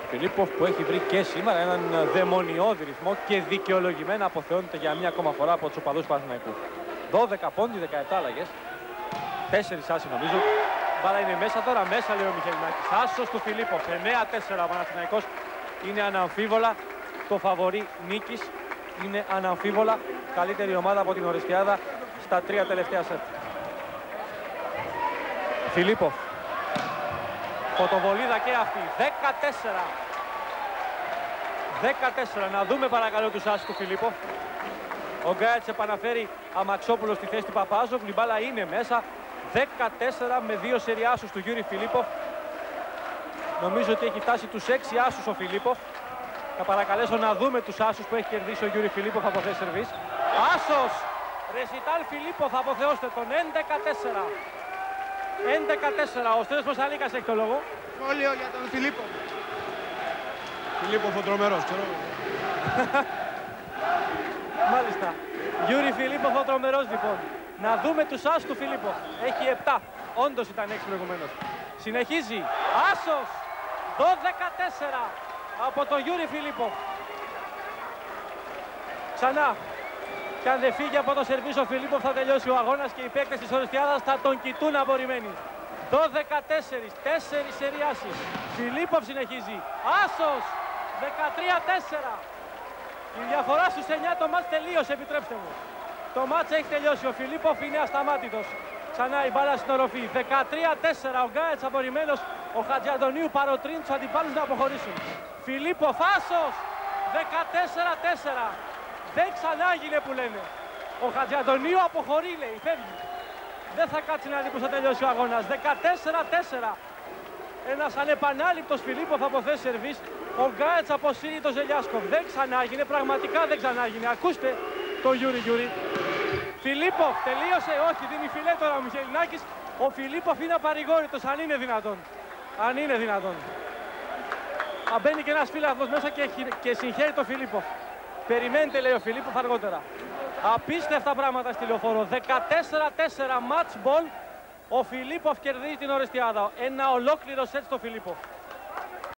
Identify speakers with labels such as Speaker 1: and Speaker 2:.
Speaker 1: Φιλίπποφ που έχει βρει και σήμερα έναν δαιμονιώδη ρυθμό και δικαιολογημένα αποθεώνεται για μια ακόμα φορά από τους οπαδούς Παναθηναϊκού. 12 πόντι, 17 αλλαγές. 4 άσοι νομίζω. Μπάλα είναι μέσα τώρα, μέσα λέει ο Μιχελινάκης. Άσος του Φιλίπποφ, 9-4 ο Παναθηναϊκός. Είναι αναμφίβολα το φαβορί νίκης. Είναι αναμφίβολα καλύτερη ομάδα από την Ορεστιάδα στα 3 τελευταία σετ. Φιλίπποφ. Φωτοβολίδα και αυτή. 14. 14. Να δούμε παρακαλώ τους άσους του Φιλίπποφ. Ο Γκάιτς επαναφέρει Αμαξόπουλο στη θέση του Παπάζογλου. Η μπάλα είναι μέσα. 14 με 2 σεριάσους του Γιούρι Φιλίπποφ. Νομίζω ότι έχει φτάσει τους 6 άσους ο Φιλίπποφ. Θα παρακαλέσω να δούμε τους άσους που έχει κερδίσει ο Γιούρι Φιλίπποφ από θέση σερβίς. Άσος! Ρεσιτάλ Φιλίπποφ, αποθεώστε τον 11-4. 11-4. Ο Στέλιος Ποσαλίκας έχει το λόγο.
Speaker 2: Σχόλιο για τον Φιλίπποφ. Φιλίπποφ ο τρομερός, ξέρω.
Speaker 1: Μάλιστα. Γιούρι Φιλίπποφ ο τρομερός λοιπόν. Να δούμε τους άσους του Φιλίπποφ. Έχει 7. Όντως ήταν 6 προηγουμένως. Συνεχίζει. Άσος! 12-4 από τον Γιούρι Φιλίπποφ. Ξανά. Και αν δεν φύγει από το σερβίς ο Φιλίπποφ θα τελειώσει ο αγώνας και οι παίκτες της Ορεστιάδας θα τον κοιτούν απορριμμένοι. 12-4, 4 σεριάσεις. Φιλίπποφ συνεχίζει. Άσος! 13-4. Η διαφορά στους 9, το μάτς τελείωσε, επιτρέψτε μου. Το μάτς έχει τελειώσει, ο Φιλίπποφ είναι ασταμάτητος. Ξανά η μπάλα στην οροφή. 13-4, ο Γκάιτς απορριμμένος. Ο Χατζιαντονίου παροτρύνει τους αντιπάλους να αποχωρήσουν. Φιλίπποφ, άσος! 14-4. Δεν ξανάγινε που λένε. Ο Χατζιαντονίου αποχωρεί, λέει, φεύγει. Δεν θα κάτσει να δει που θα τελειώσει ο αγώνας. 14-4. Ένας ανεπανάληπτος Φιλίπποφ από θέση σερβίς. Ο Γκάιτς αποσύρει τον Ζελιάσκοφ. Δεν ξανάγινε, πραγματικά δεν ξανάγινε. Ακούστε τον Γιούρι. Φιλίπποφ τελείωσε, όχι, δίνει φιλέ τώρα ο Μιχελινάκης. Ο Φιλίπποφ είναι απαρηγόρητος, αν είναι δυνατόν. Αν είναι δυνατόν. Μπαίνει και ένας φίλαθλος μέσα και συγχαίρει τον Φιλίπποφ. Περιμένετε, λέει ο Φιλίπποφ, αργότερα. Απίστευτα πράγματα στη Λεωφόρο. 14-4 match ball. Ο Φιλίπποφ κερδίζει την Ορεστιάδα. Ένα ολόκληρο σετ στο Φιλίπποφ.